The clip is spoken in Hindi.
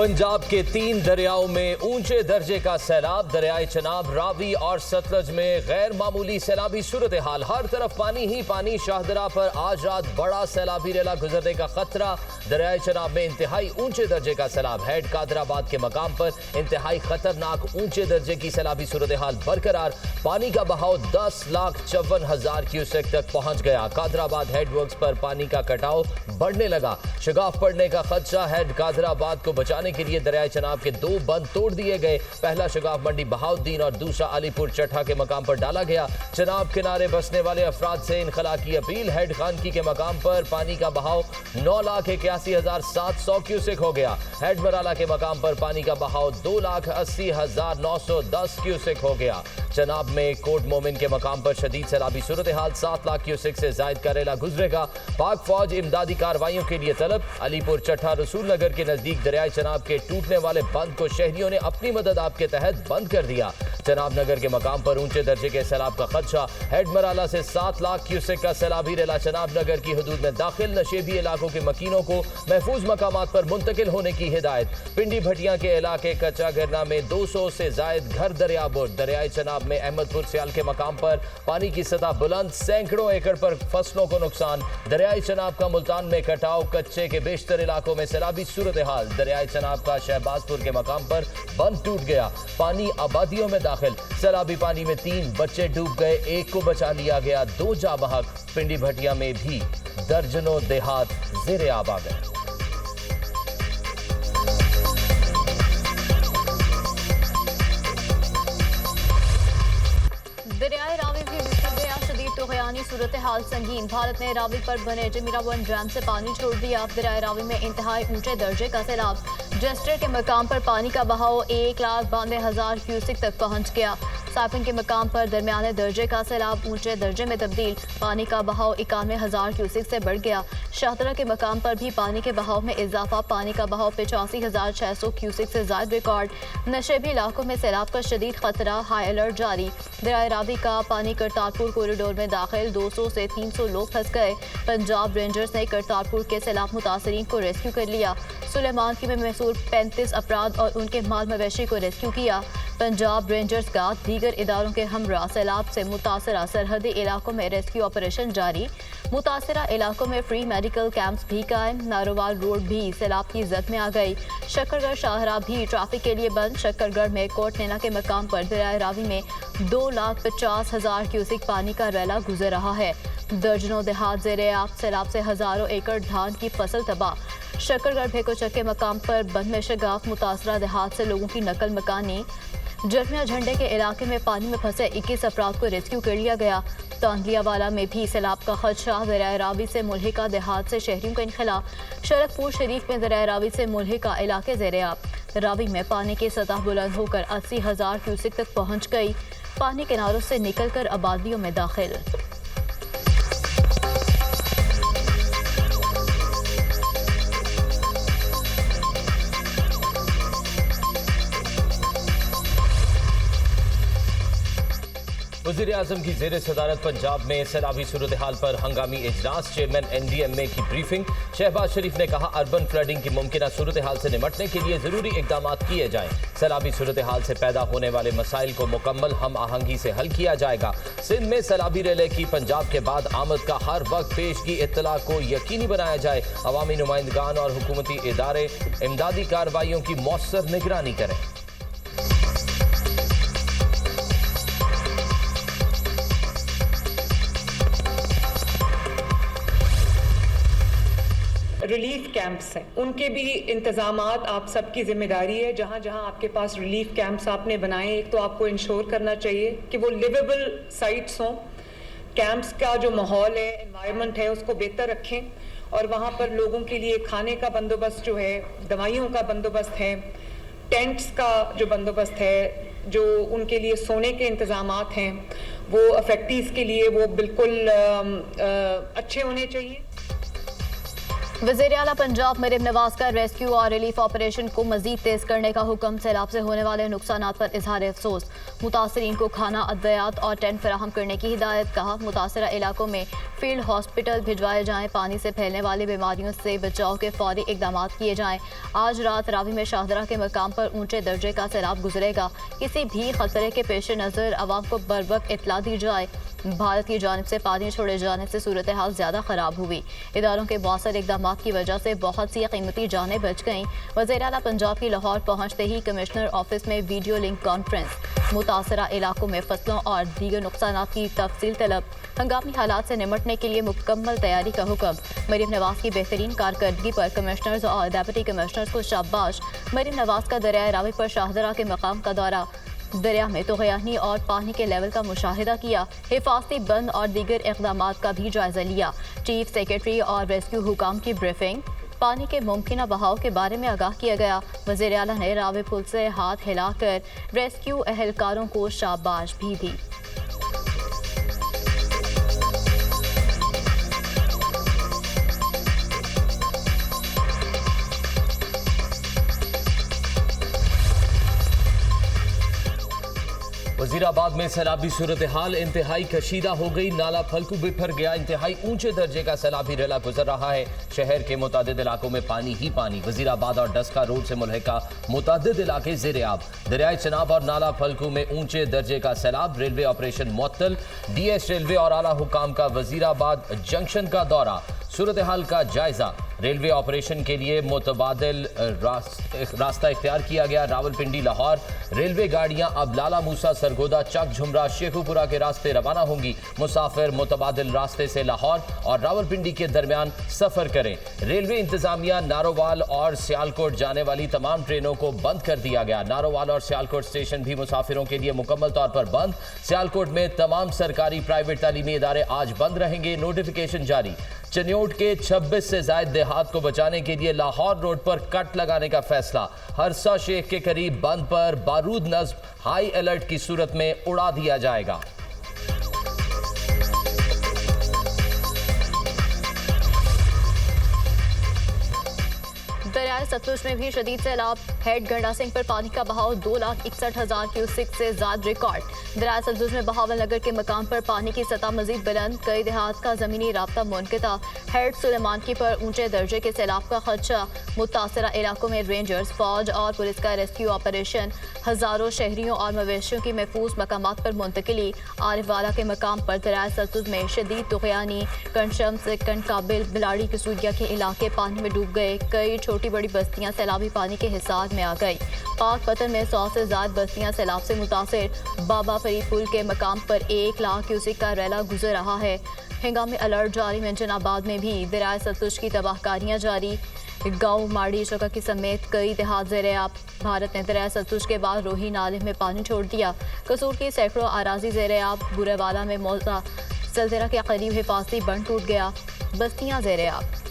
पंजाब के 3 दरियाओं में ऊंचे दर्जे का सैलाब। दरियाए चनाब, रावी और सतलज में गैर मामूली सैलाबी सूरत हाल। हर तरफ पानी ही पानी। शाहदरा पर आज रात बड़ा सैलाबी रेला गुजरने का खतरा। दरियाए चनाब में इंतहाई ऊंचे दर्जे का सैलाब। हेड कादराबाद के मकाम पर इंतहाई खतरनाक ऊंचे दर्जे की सैलाबी सूरत हाल बरकरार। पानी का बहाव 10,54,000 क्यूसेक तक पहुंच गया। कादराबाद हेडवर्क्स पर पानी का कटाव बढ़ने लगा। शगाफ पड़ने का खदशा। हेड कादराबाद को बचाने के लिए दरियाए चनाब के 2 बंद तोड़ दिए गए। पहला शगाफ मंडी बहाउद्दीन और दूसरा अलीपुर चट्टा के मकाम पर डाला गया। चनाब किनारे बसने वाले अफराद से इनखला की अपील। हेड खानकी के मकाम पर पानी का बहाव 9,81,700 क्यूसेक हो गया। हेड मराला के मकाम पर पानी का बहाव 2,80,910 क्यूसेक हो गया। चनाब में कोट मोमिन के मकाम पर शदीद सैलाबी सूरत हाल। 7 लाख क्यूसेक से जायद का रेला गुजरेगा। पाक फौज इमदादी कार्रवाइयों के लिए तलब। अलीपुर चट्टा रसूल नगर के नजदीक दरियाए चनाब के टूटने वाले बंद को शहरियों ने अपनी मदद आप के तहत बंद कर दिया। चनाब नगर के मकाम पर ऊंचे दर्जे के सैलाब का खदशा। हेड मराला से 7 लाख क्यूसेक का सैलाबी रेला चनाब नगर की हदूद में दाखिल। नशेबी इलाकों के मकीनों को महफूज मकामात पर मुंतकिल होने की हिदायत। पिंडी भटिया के इलाके कच्चा गिरना में 200 से जायद घर दरियाबुर। दरियाए चनाब में अहमदपुर सियाल के मकाम पर पानी की सतह बुलंद। सैकड़ों एकड़ पर फसलों को नुकसान। दरियाए चनाब का मुल्तान में कटाव। कच्चे के बेशतर इलाकों में सैलाबी सूरत हाल। दरियाए चनाब का शहबाजपुर के मकाम पर बंद टूट गया। पानी आबादियों में दाखिल। सैलाबी पानी में 3 बच्चे डूब गए। 1 को बचा लिया गया। 2 जाँ बहक। पिंडी भटिया में भी दर्जनों देहात ज़ेरे आब आ गए। दरियाए रावी भी बिखर गया। शदीद तूफ़ानी सूरत हाल संगीन। भारत ने रावी पर बने जमीरा 1 डैम से पानी छोड़ दिया। दरियाए रावी में इंतहाई ऊंचे दर्जे का सैलाब। जस्टर के मकाम पर पानी का बहाव 1,92,000 क्यूसेक तक पहुंच गया। साफिन के मकाम पर दरमियाने दर्जे का सैलाब ऊंचे दर्जे में तब्दील। पानी का बहाव 91,000 क्यूसेक से बढ़ गया। शाहदरा के मकाम पर भी पानी के बहाव में इजाफा। पानी का बहाव 85,600 क्यूसेक से ज़ायद रिकॉर्ड। नशेबी इलाकों में सैलाब का शदीद खतरा। हाई अलर्ट जारी। दरियाए रावी का पानी करतारपुर कॉरिडोर में दाखिल। 200 से 300 लोग फंस गए। पंजाब रेंजर्स ने करतारपुर के सैलाब मुतासरीन को रेस्क्यू कर लिया। सुलेमान की में महसूर 35 अफराद और उनके माल मवेशी को रेस्क्यू किया। पंजाब रेंजर्स का दीगर इदारों के हमरा सैलाब से मुतासरा सरहदी इलाकों में रेस्क्यू ऑपरेशन जारी। मुतासरा इलाकों में फ्री मेडिकल कैंप्स भी कायम। नारोवाल रोड भी सैलाब की जद में आ गई। शक्करगढ़ शाहरा भी ट्रैफिक के लिए बंद। शक्करगढ़ में कोट नैना के मकाम पर दरियाए रावी में 2,50,000 क्यूसेक पानी का रैला गुजर रहा है। दर्जनों देहात ज़ेरे आब। सैलाब से हजारों एकड़ धान की फसल तबाह। शक्करगढ़ भेकोचक के मकाम पर बंद में शगाफ। मुतासरा देहात से लोगों की नकल मकानी। जरमिया झंडे के इलाके में पानी में फंसे 21 अफराद को रेस्क्यू कर लिया गया। तांदलियावाला में भी सैलाब का खदशा। दरियाए रावी से मुल्हिका देहात से शहरियों का इनखला। शरकपुर शरीफ में दरियाए रावी से मुल्हिका इलाके ज़ेरे आब। रावी में पानी की सतह बुलंद होकर 80,000 क्यूसेक तक पहुँच गई। पानी किनारों से निकलकर आबादियों में दाखिल। वज़ीर-ए-आज़म की ज़ेर सदारत पंजाब में सैलाबी सूरत हाल पर हंगामी इजलास। चेयरमैन NDMA की ब्रीफिंग। शहबाज शरीफ ने कहा अर्बन फ्लडिंग की मुमकिन सूरत हाल से निमटने के लिए ज़रूरी इकदाम किए जाएँ। सैलाबी सूरत हाल से पैदा होने वाले मसाइल को मुकम्मल हम आहंगी से हल किया जाएगा। सिंध में सैलाबी रेले की पंजाब के बाद आमद का हर वक्त पेश की इत्तला को यकीनी बनाया जाए। अवामी नुमाइंदगान और हुकूमती इदारे इमदादी कार्रवाइयों की मौसर निगरानी करें। रिलीफ कैंप्स हैं, उनके भी इंतज़ामात आप सबकी जिम्मेदारी है। जहाँ जहाँ आपके पास रिलीफ कैंप्स आपने बनाए, एक तो आपको इंश्योर करना चाहिए कि वो लिवेबल साइट्स हों। कैंप्स का जो माहौल है, एनवायरनमेंट है, उसको बेहतर रखें और वहाँ पर लोगों के लिए खाने का बंदोबस्त जो है, दवाइयों का बंदोबस्त है, टेंट्स का जो बंदोबस्त है, जो उनके लिए सोने के इंतज़ामात हैं, वो अफेक्टीज़ के लिए वो बिल्कुल अच्छे होने चाहिए। वज़ीर आला पंजाब मरीम नवाज का रेस्क्यू और रिलीफ ऑपरेशन को मजीद तेज करने का हुक्म। सैलाब से होने वाले नुकसान पर इजहार अफसोस। मुतासरीन को खाना, अद्वियात और टेंट फराहम करने की हिदायत। कहा मुतासरा इलाकों में फील्ड हॉस्पिटल भिजवाए जाएँ। पानी से फैलने वाली बीमारियों से बचाव के फौरी इकदाम किए जाएँ। आज रात रावी में शाहदरा के मकाम पर ऊंचे दर्जे का सैलाब गुजरेगा। किसी भी खतरे के पेश नज़र आवाम को बर वक्त इत्तला दी जाए। भारत की जानिब से पानी छोड़े जाने से सूरत हाल ज़्यादा ख़राब हुई। इदारों के मौसर इकदाम की वजह से बहुत सी कीमती जानें बच गईं। वज़ीर आला पंजाब की लाहौर पहुँचते ही कमिश्नर ऑफिस में वीडियो लिंक कॉन्फ्रेंस। मुतासरा इलाकों में फसलों और दीगर नुकसान की तफसील तलब। हंगामी हालात से निमटने के लिए मुकम्मल तैयारी का हुक्म। मरीम नवाज की बेहतरीन कारकर्दगी पर कमिश्नर्स और डेप्यूटी कमिश्नर्स को शाबाश। मरीम नवाज का दरिया रावी पर शाहदरा के मकाम का दौरा। दरिया में तोग़यानी और पानी के लेवल का मुशाहिदा किया। हिफाजती बंद और दीगर इक़दामात का भी जायजा लिया। चीफ सेक्रेटरी और रेस्क्यू हुकाम की ब्रीफिंग। पानी के मुमकिन बहाव के बारे में आगाह किया गया। वज़ीर आला ने रावी पुल से हाथ हिलाकर रेस्क्यू अहलकारों को शाबाश भी दी। वजीराबाद में सैलाबी सूरत हाल इंतहाई कशीदा हो गई। नाला फलकू बिफर गया। इंतहाई ऊंचे दर्जे का सैलाबी रेला गुजर रहा है। शहर के मुतादिद इलाकों में पानी ही पानी। वजीराबाद और डस्का रोड से मुल्हिका मुतादिद इलाके ज़ेर-ए-आब। दरियाए चनाब और नाला फलकू में ऊंचे दर्जे का सैलाब। रेलवे ऑपरेशन मुअत्तल। डीएस रेलवे और आला हुकाम का वजीराबाद जंक्शन का दौरा। सूरत हाल का जायजा। रेलवे ऑपरेशन के लिए मुतबादिल रास्ता इख्तियार किया गया। रावलपिंडी लाहौर रेलवे गाड़ियां अब लाला मूसा, सरगोदा, चक, झुमरा, शेखुपुरा के रास्ते रवाना होंगी। मुसाफिर मुतबादिल रास्ते से लाहौर और रावलपिंडी के दरमियान सफर करें। रेलवे इंतजामिया नारोवाल और सियालकोट जाने वाली तमाम ट्रेनों को बंद कर दिया गया। नारोवाल और सियालकोट स्टेशन भी मुसाफिरों के लिए मुकम्मल तौर पर बंद। सियालकोट में तमाम सरकारी प्राइवेट तालीमी इदारे आज बंद रहेंगे। नोटिफिकेशन जारी। चनियोट के 26 से ज्यादा देहात को बचाने के लिए लाहौर रोड पर कट लगाने का फैसला। हरसा शेख के करीब बंद पर बारूद नस्ब हाई अलर्ट की सूरत में उड़ा दिया जाएगा। दरियाए सतलुज में भी शदीद सैलाब। हेड गंडा सिंह पर पानी का बहाव 2,61,000 क्यूसेक से ज्यादा रिकॉर्ड। दरियाए सतलुज में बहावल नगर के मकाम पर पानी की सतह मजीद बुलंद। कई देहात का जमीनी राब्ता मुनक़ता। हेड सुलेमानकी पर ऊंचे दर्जे के सैलाब का खदशा। मुतासरा इलाकों में रेंजर्स, फौज और पुलिस का रेस्क्यू ऑपरेशन। हजारों शहरियों और मवेशियों की महफूज मकामात पर मुंतकिली। आरिफवाला के मकाम पर दरियाए सतलुज में शदीद तुग़यानी। कंशम से कंडकाबिल बिलाड़ी कसूरिया के इलाके पानी में डूब गए। कई छोटी बड़ी बस्तियां सैलाबी पानी के हिसार में आ गई। पाक पतन में 100 से ज्यादा बस्तियां सैलाब से मुतासिर। बाबा फरीद पुल के मकाम पर 1 लाख क्यूसेक का रेला गुजर रहा है। हंगामी अलर्ट जारी। मेंजनाबाद में भी दरियाए सतलुज की तबाहकारियां जारी। गाँव माड़ी चौका की समेत कई देहात ज़ेर-ए-आब। भारत ने दरियाए सतलुज के बाद रोही नाले में पानी छोड़ दिया। कसूर की सैकड़ों अराजी ज़ेर-ए-आब। बुरेवाला में मौजा सलदेरा के करीब हिफाजती बंद टूट गया। बस्तियां ज़ेर-ए-आब।